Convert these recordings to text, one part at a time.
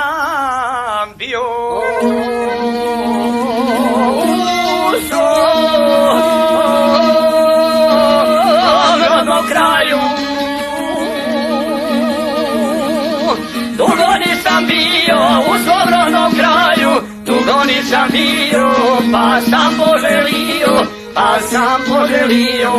sam bio kraju, dugo nisam bio u svom rodnom kraju, dugo nisam bio, pa sam poželio,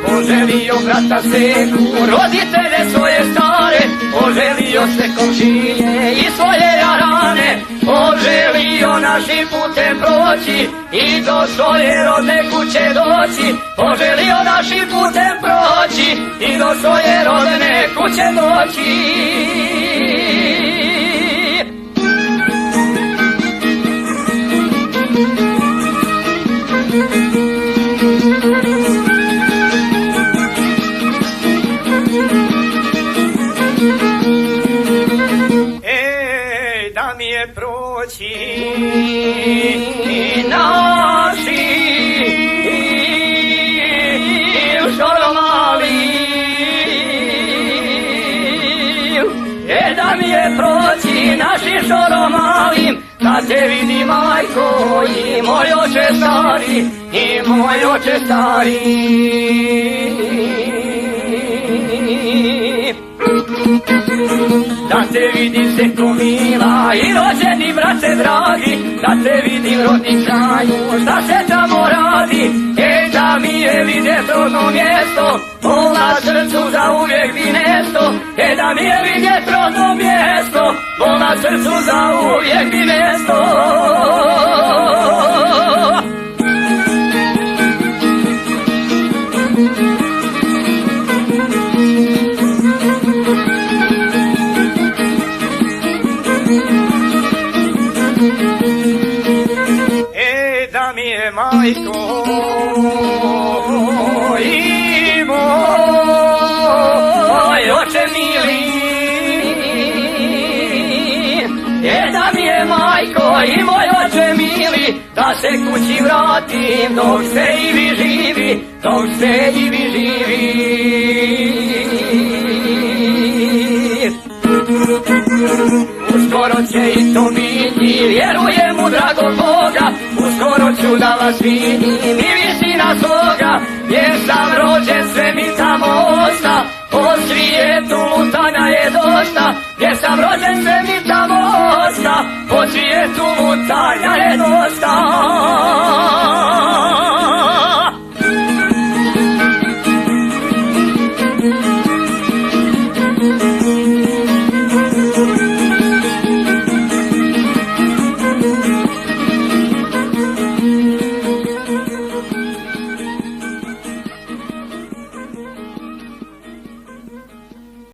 poželio brata seku, roditelje svoje stare, poželio se komšije i svoje jarane, poželio našim putem proći i do svoje rodne kuće doći, poželio našim putem proći i do svoje rodne kuće doći. Da mi je proći naši šoromali, da mi je proći naši šoromali, kad te vidi majko i moj oče stari, i moj oče stari. Da te vidim seko mila i rođeni brate dragi, da te vidim rodni kraju, šta se tamo radi, da mi je vidjet rodno mjesto, na srcu za uvijek mi nesto, da mi je vidjet rodno mjesto, na srcu za uvijek mi nesto. Da mi je majko i moj oče mili, da mi je majko i moj oče mili, da se kući vratim dok ste i vi živi, dok ste i vi živi. Uskoro će i to biti, vjerujem u dragog Boga, uskoro ću da vas vidim i visina svoga, jer sam rođen sve mi tamo osta, po svijetu lutanja je dosta, jer sam rođen sve mi